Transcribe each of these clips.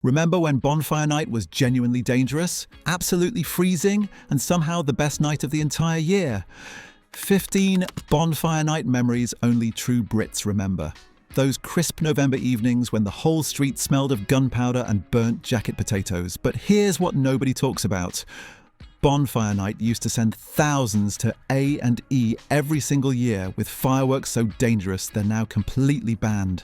Remember when Bonfire Night was genuinely dangerous, absolutely freezing, and somehow the best night of the entire year? 15 Bonfire Night memories only true Brits remember. Those crisp November evenings when the whole street smelled of gunpowder and burnt jacket potatoes. But here's what nobody talks about. Bonfire Night used to send thousands to A and E every single year, with fireworks so dangerous they're now completely banned.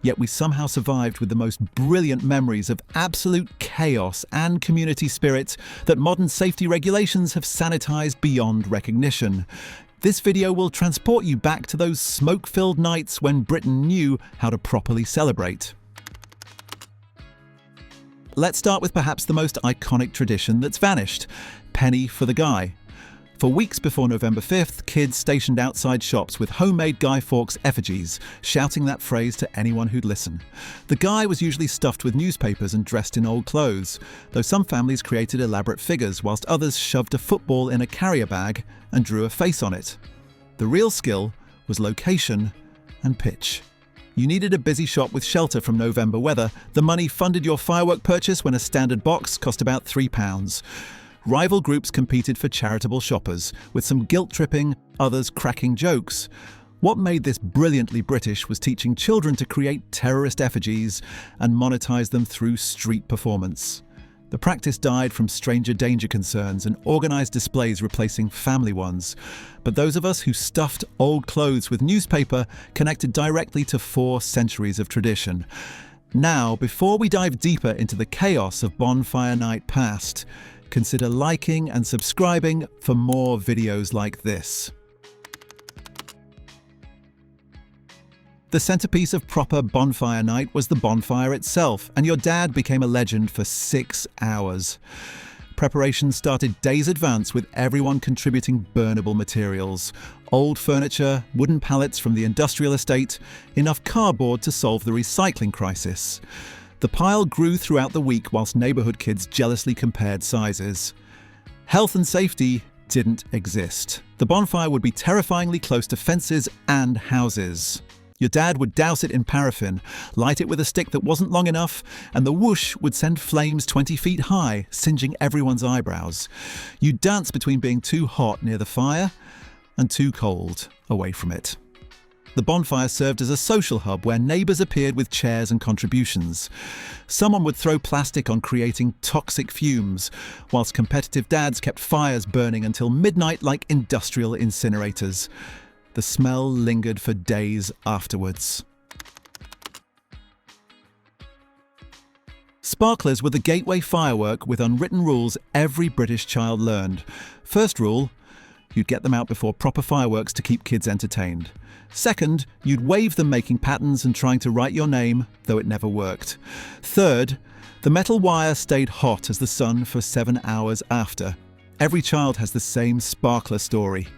Yet we somehow survived with the most brilliant memories of absolute chaos and community spirit that modern safety regulations have sanitized beyond recognition. This video will transport you back to those smoke-filled nights when Britain knew how to properly celebrate. Let's start with perhaps the most iconic tradition that's vanished: penny for the guy. For weeks before November 5th, kids stationed outside shops with homemade Guy Fawkes effigies, shouting that phrase to anyone who'd listen. The guy was usually stuffed with newspapers and dressed in old clothes, though some families created elaborate figures, whilst others shoved a football in a carrier bag and drew a face on it. The real skill was location and pitch. You needed a busy shop with shelter from November weather. The money funded your firework purchase when a standard box cost about £3. Rival groups competed for charitable shoppers, with some guilt-tripping, others cracking jokes. What made this brilliantly British was teaching children to create terrorist effigies and monetize them through street performance. The practice died from stranger danger concerns and organized displays replacing family ones. But those of us who stuffed old clothes with newspaper connected directly to 4 centuries of tradition. Now, before we dive deeper into the chaos of Bonfire Night past, consider liking and subscribing for more videos like this. The centerpiece of proper Bonfire Night was the bonfire itself, and your dad became a legend for 6 hours. Preparations started days advance, with everyone contributing burnable materials. Old furniture, wooden pallets from the industrial estate, enough cardboard to solve the recycling crisis. The pile grew throughout the week whilst neighbourhood kids jealously compared sizes. Health and safety didn't exist. The bonfire would be terrifyingly close to fences and houses. Your dad would douse it in paraffin, light it with a stick that wasn't long enough, and the whoosh would send flames 20 feet high, singeing everyone's eyebrows. You'd dance between being too hot near the fire and too cold away from it. The bonfire served as a social hub where neighbours appeared with chairs and contributions. Someone would throw plastic on creating toxic fumes, whilst competitive dads kept fires burning until midnight like industrial incinerators. The smell lingered for days afterwards. Sparklers were the gateway firework with unwritten rules every British child learned. First rule: you'd get them out before proper fireworks to keep kids entertained. Second, you'd wave them making patterns and trying to write your name, though it never worked. Third, the metal wire stayed hot as the sun for 7 hours after. Every child has the same sparkler story.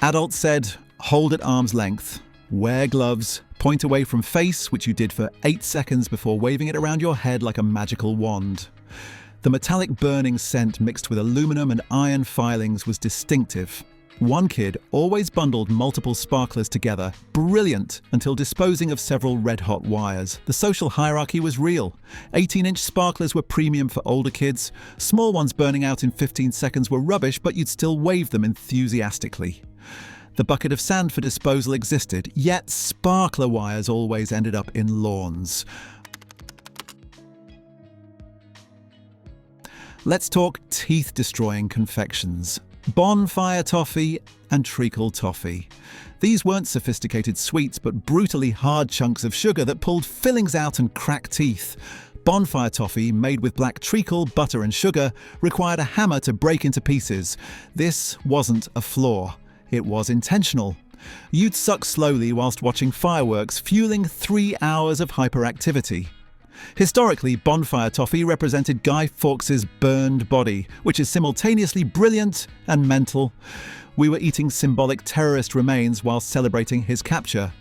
Adults said, hold at arm's length, wear gloves, point away from face, which you did for 8 seconds before waving it around your head like a magical wand. The metallic burning scent mixed with aluminum and iron filings was distinctive. One kid always bundled multiple sparklers together, brilliant, until disposing of several red-hot wires. The social hierarchy was real. 18-inch sparklers were premium for older kids. Small ones burning out in 15 seconds were rubbish, but you'd still wave them enthusiastically. The bucket of sand for disposal existed, yet sparkler wires always ended up in lawns. Let's talk teeth-destroying confections. Bonfire toffee and treacle toffee. These weren't sophisticated sweets, but brutally hard chunks of sugar that pulled fillings out and cracked teeth. Bonfire toffee, made with black treacle, butter and sugar, required a hammer to break into pieces. This wasn't a flaw. It was intentional. You'd suck slowly whilst watching fireworks, fueling 3 hours of hyperactivity. Historically, bonfire toffee represented Guy Fawkes' burned body, which is simultaneously brilliant and mental. We were eating symbolic terrorist remains while celebrating his capture.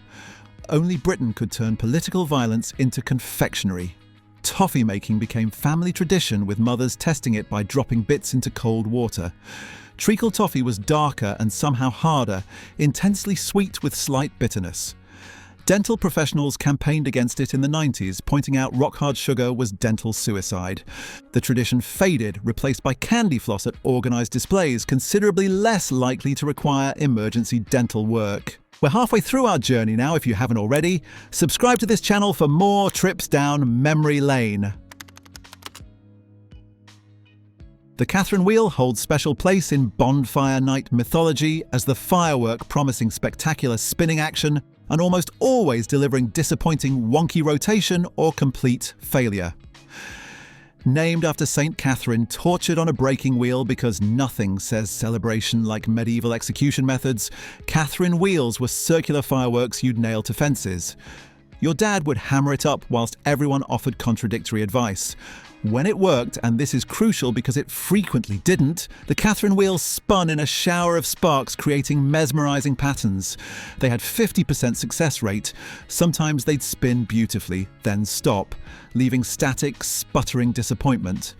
Only Britain could turn political violence into confectionery. Toffee making became family tradition, with mothers testing it by dropping bits into cold water. Treacle toffee was darker and somehow harder, intensely sweet with slight bitterness. Dental professionals campaigned against it in the 90s, pointing out rock-hard sugar was dental suicide. The tradition faded, replaced by candy floss at organised displays, considerably less likely to require emergency dental work. We're halfway through our journey now, if you haven't already. Subscribe to this channel for more trips down memory lane. The Catherine Wheel holds special place in Bonfire Night mythology as the firework promising spectacular spinning action and almost always delivering disappointing wonky rotation or complete failure. Named after St. Catherine, tortured on a breaking wheel because nothing says celebration like medieval execution methods, Catherine Wheels were circular fireworks you'd nail to fences. Your dad would hammer it up whilst everyone offered contradictory advice. When it worked, and this is crucial because it frequently didn't, the Catherine Wheels spun in a shower of sparks, creating mesmerising patterns. They had 50% success rate. Sometimes they'd spin beautifully, then stop, leaving static, sputtering disappointment.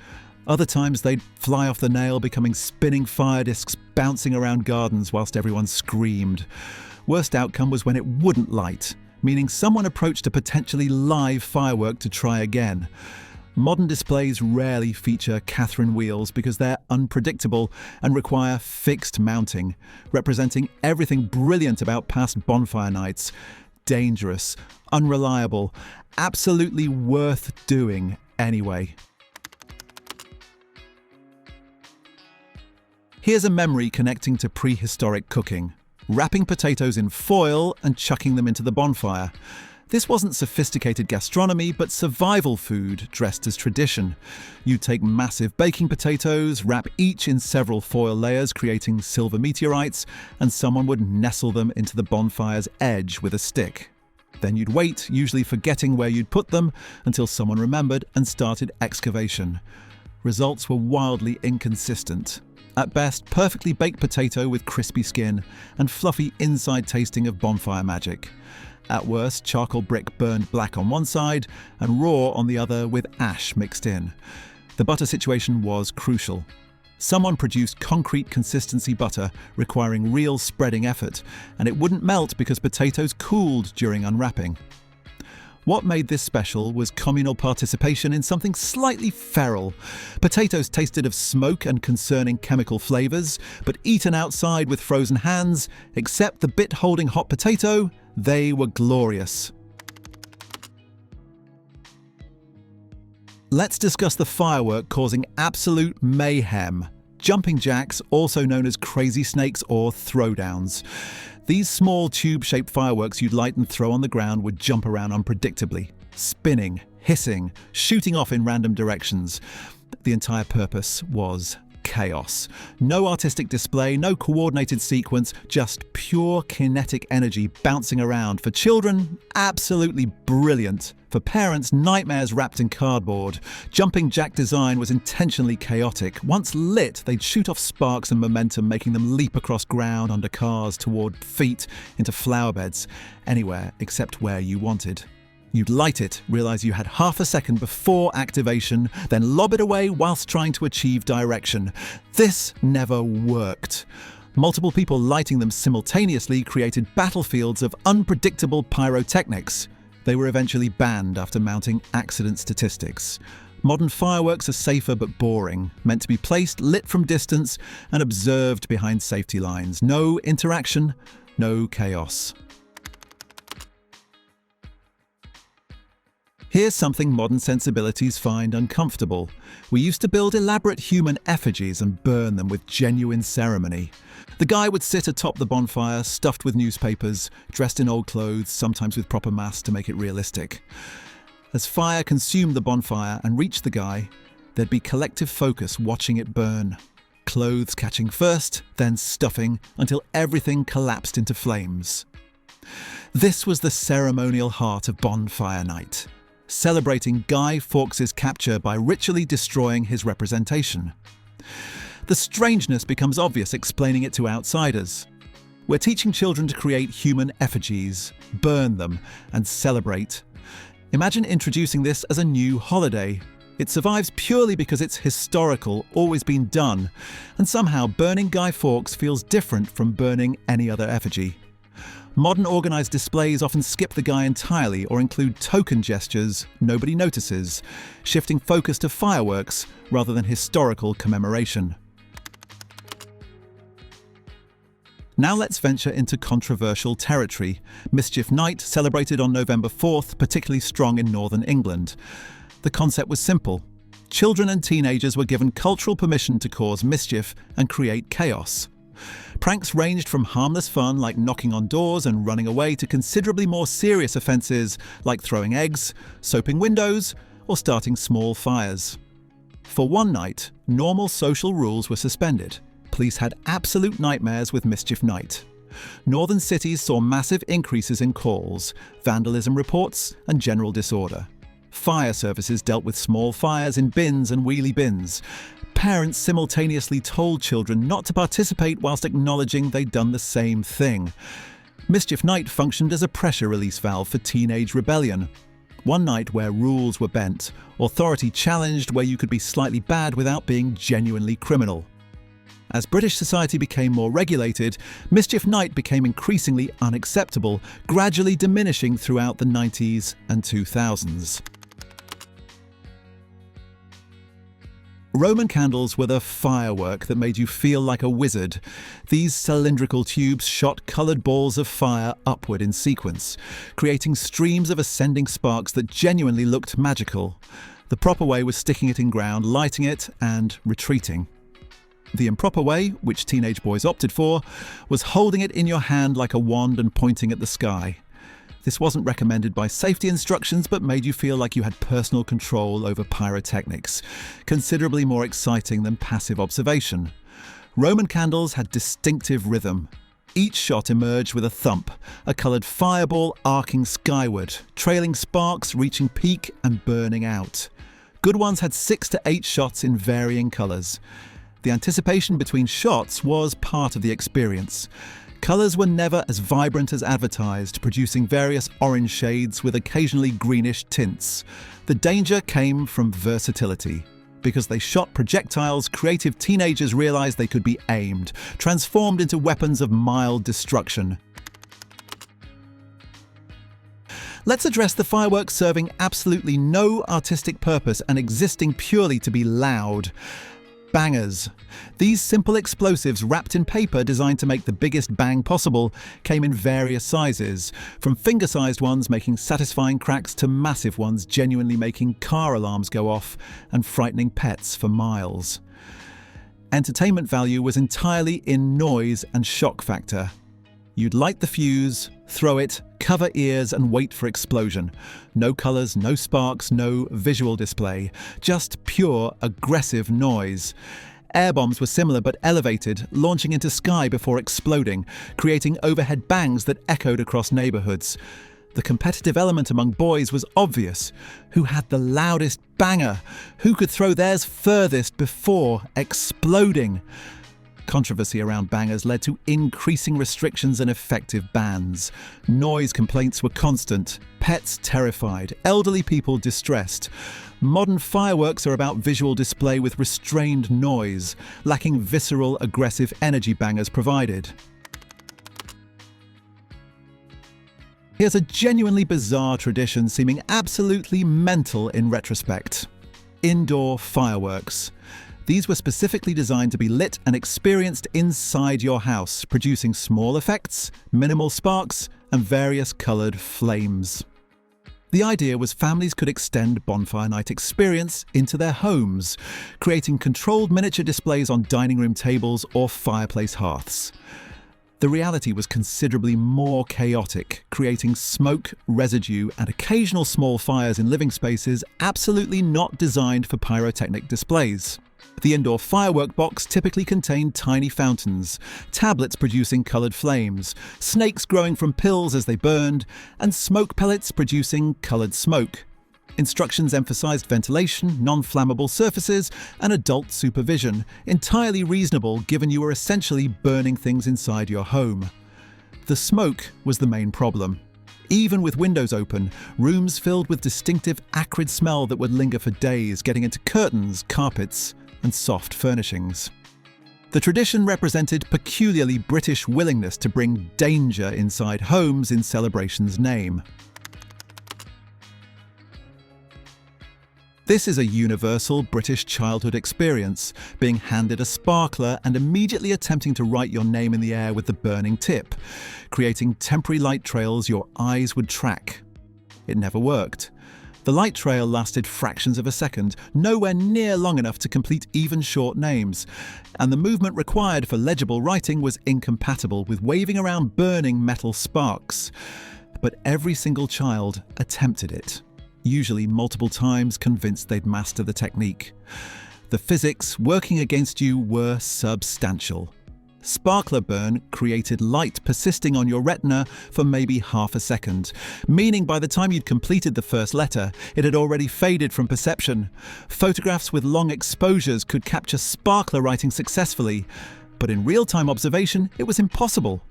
Other times they'd fly off the nail, becoming spinning fire discs bouncing around gardens whilst everyone screamed. Worst outcome was when it wouldn't light, meaning someone approached a potentially live firework to try again. Modern displays rarely feature Catherine Wheels because they're unpredictable and require fixed mounting, representing everything brilliant about past bonfire nights. Dangerous, unreliable, absolutely worth doing anyway. Here's a memory connecting to prehistoric cooking: wrapping potatoes in foil and chucking them into the bonfire. This wasn't sophisticated gastronomy, but survival food dressed as tradition. You'd take massive baking potatoes, wrap each in several foil layers, creating silver meteorites, and someone would nestle them into the bonfire's edge with a stick. Then you'd wait, usually forgetting where you'd put them, until someone remembered and started excavation. Results were wildly inconsistent. At best, perfectly baked potato with crispy skin and fluffy inside tasting of bonfire magic. At worst, charcoal brick burned black on one side and raw on the other with ash mixed in. The butter situation was crucial. Someone produced concrete consistency butter requiring real spreading effort, and it wouldn't melt because potatoes cooled during unwrapping. What made this special was communal participation in something slightly feral. Potatoes tasted of smoke and concerning chemical flavours, but eaten outside with frozen hands, except the bit holding hot potato, they were glorious. Let's discuss the firework causing absolute mayhem. Jumping jacks, also known as crazy snakes or throwdowns. These small tube-shaped fireworks you'd light and throw on the ground would jump around unpredictably, spinning, hissing, shooting off in random directions. The entire purpose was chaos. No artistic display, no coordinated sequence, just pure kinetic energy bouncing around. For children, absolutely brilliant. For parents, nightmares wrapped in cardboard. Jumping jack design was intentionally chaotic. Once lit, they'd shoot off sparks and momentum, making them leap across ground, under cars, toward feet, into flower beds, anywhere except where you wanted. You'd light it, realise you had half a second before activation, then lob it away whilst trying to achieve direction. This never worked. Multiple people lighting them simultaneously created battlefields of unpredictable pyrotechnics. They were eventually banned after mounting accident statistics. Modern fireworks are safer but boring, meant to be placed, lit from distance, and observed behind safety lines. No interaction, no chaos. Here's something modern sensibilities find uncomfortable. We used to build elaborate human effigies and burn them with genuine ceremony. The guy would sit atop the bonfire, stuffed with newspapers, dressed in old clothes, sometimes with proper masks to make it realistic. As fire consumed the bonfire and reached the guy, there'd be collective focus watching it burn. Clothes catching first, then stuffing, until everything collapsed into flames. This was the ceremonial heart of Bonfire Night, celebrating Guy Fawkes' capture by ritually destroying his representation. The strangeness becomes obvious explaining it to outsiders. We're teaching children to create human effigies, burn them, and celebrate. Imagine introducing this as a new holiday. It survives purely because it's historical, always been done, and somehow burning Guy Fawkes feels different from burning any other effigy. Modern organised displays often skip the guy entirely or include token gestures nobody notices, shifting focus to fireworks rather than historical commemoration. Now let's venture into controversial territory. Mischief Night, celebrated on November 4th, particularly strong in northern England. The concept was simple. Children and teenagers were given cultural permission to cause mischief and create chaos. Pranks ranged from harmless fun like knocking on doors and running away to considerably more serious offences like throwing eggs, soaping windows, or starting small fires. For one night, normal social rules were suspended. Police had absolute nightmares with Mischief Night. Northern cities saw massive increases in calls, vandalism reports, and general disorder. Fire services dealt with small fires in bins and wheelie bins. Parents simultaneously told children not to participate whilst acknowledging they'd done the same thing. Mischief Night functioned as a pressure release valve for teenage rebellion. One night where rules were bent, authority challenged where you could be slightly bad without being genuinely criminal. As British society became more regulated, Mischief Night became increasingly unacceptable, gradually diminishing throughout the 90s and 2000s. Roman candles were the firework that made you feel like a wizard. These cylindrical tubes shot coloured balls of fire upward in sequence, creating streams of ascending sparks that genuinely looked magical. The proper way was sticking it in ground, lighting it, and retreating. The improper way, which teenage boys opted for, was holding it in your hand like a wand and pointing at the sky. This wasn't recommended by safety instructions, but made you feel like you had personal control over pyrotechnics, considerably more exciting than passive observation. Roman candles had distinctive rhythm. Each shot emerged with a thump, a coloured fireball arcing skyward, trailing sparks reaching peak and burning out. Good ones had 6 to 8 shots in varying colours. The anticipation between shots was part of the experience. Colours were never as vibrant as advertised, producing various orange shades with occasionally greenish tints. The danger came from versatility. Because they shot projectiles, creative teenagers realised they could be aimed, transformed into weapons of mild destruction. Let's address the fireworks serving absolutely no artistic purpose and existing purely to be loud. Bangers. These simple explosives wrapped in paper designed to make the biggest bang possible came in various sizes, from finger-sized ones making satisfying cracks to massive ones genuinely making car alarms go off and frightening pets for miles. Entertainment value was entirely in noise and shock factor. You'd light the fuse, throw it, cover ears and wait for explosion. No colours, no sparks, no visual display. Just pure, aggressive noise. Air bombs were similar but elevated, launching into sky before exploding, creating overhead bangs that echoed across neighbourhoods. The competitive element among boys was obvious. Who had the loudest banger? Who could throw theirs furthest before exploding? Controversy around bangers led to increasing restrictions and effective bans. Noise complaints were constant, pets terrified, elderly people distressed. Modern fireworks are about visual display with restrained noise, lacking visceral, aggressive energy bangers provided. Here's a genuinely bizarre tradition seeming absolutely mental in retrospect. Indoor fireworks. These were specifically designed to be lit and experienced inside your house, producing small effects, minimal sparks, and various coloured flames. The idea was families could extend Bonfire Night experience into their homes, creating controlled miniature displays on dining room tables or fireplace hearths. The reality was considerably more chaotic, creating smoke, residue, and occasional small fires in living spaces absolutely not designed for pyrotechnic displays. The indoor firework box typically contained tiny fountains, tablets producing coloured flames, snakes growing from pills as they burned, and smoke pellets producing coloured smoke. Instructions emphasised ventilation, non-flammable surfaces, and adult supervision, entirely reasonable given you were essentially burning things inside your home. The smoke was the main problem. Even with windows open, rooms filled with distinctive acrid smell that would linger for days, getting into curtains, carpets, and soft furnishings. The The tradition represented peculiarly British willingness to bring danger inside homes in celebration's name. This is a universal British childhood experience, being handed a sparkler and immediately attempting to write your name in the air with the burning tip, creating temporary light trails your eyes would track. It never worked. The light trail lasted fractions of a second, nowhere near long enough to complete even short names, and the movement required for legible writing was incompatible with waving around burning metal sparks. But every single child attempted it, usually multiple times, convinced they'd master the technique. The physics working against you were substantial. Sparkler burn created light persisting on your retina for maybe half a second, meaning by the time you'd completed the first letter, it had already faded from perception. Photographs with long exposures could capture sparkler writing successfully, but in real-time observation, it was impossible.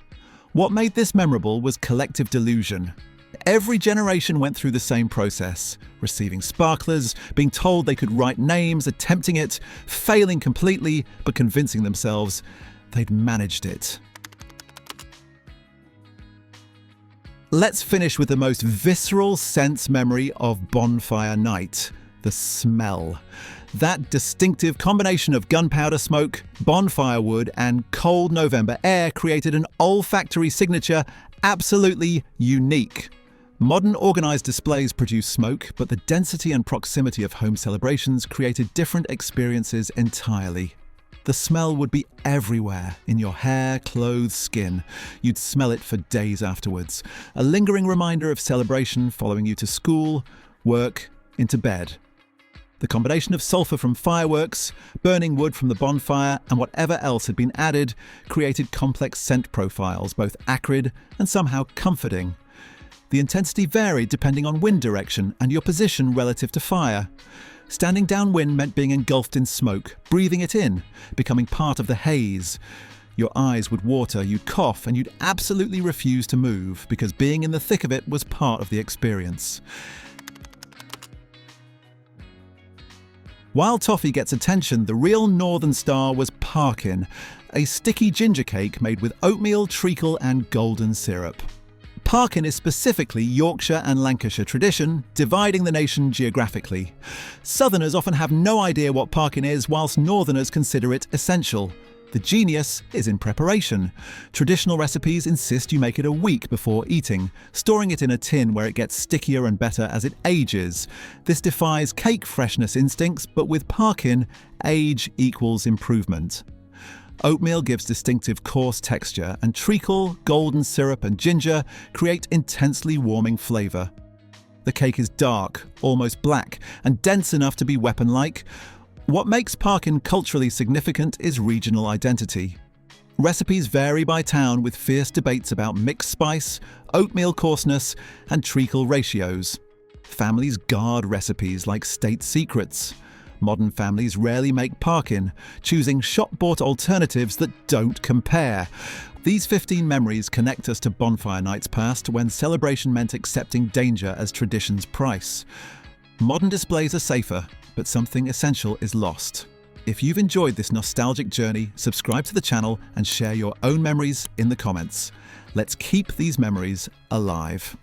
What made this memorable was collective delusion. Every generation went through the same process, receiving sparklers, being told they could write names, attempting it, failing completely, but convincing themselves they'd managed it. Let's finish with the most visceral sense memory of Bonfire Night: the smell. That distinctive combination of gunpowder smoke, bonfire wood, and cold November air created an olfactory signature absolutely unique. Modern organised displays produce smoke, but the density and proximity of home celebrations created different experiences entirely. The smell would be everywhere, in your hair, clothes, skin. You'd smell it for days afterwards, a lingering reminder of celebration following you to school, work, into bed. The combination of sulphur from fireworks, burning wood from the bonfire, and whatever else had been added created complex scent profiles, both acrid and somehow comforting. The intensity varied depending on wind direction and your position relative to fire. Standing downwind meant being engulfed in smoke, breathing it in, becoming part of the haze. Your eyes would water, you'd cough, and you'd absolutely refuse to move because being in the thick of it was part of the experience. While toffee gets attention, the real northern star was parkin, a sticky ginger cake made with oatmeal, treacle, and golden syrup. Parkin is specifically Yorkshire and Lancashire tradition, dividing the nation geographically. Southerners often have no idea what parkin is, whilst Northerners consider it essential. The genius is in preparation. Traditional recipes insist you make it a week before eating, storing it in a tin where it gets stickier and better as it ages. This defies cake freshness instincts, but with parkin, age equals improvement. Oatmeal gives distinctive coarse texture, and treacle, golden syrup, and ginger create intensely warming flavour. The cake is dark, almost black, and dense enough to be weapon-like. What makes parkin culturally significant is regional identity. Recipes vary by town, with fierce debates about mixed spice, oatmeal coarseness, and treacle ratios. Families guard recipes like state secrets. Modern families rarely make parkin, choosing shop-bought alternatives that don't compare. These 15 memories connect us to Bonfire Night's past, when celebration meant accepting danger as tradition's price. Modern displays are safer, but something essential is lost. If you've enjoyed this nostalgic journey, subscribe to the channel and share your own memories in the comments. Let's keep these memories alive.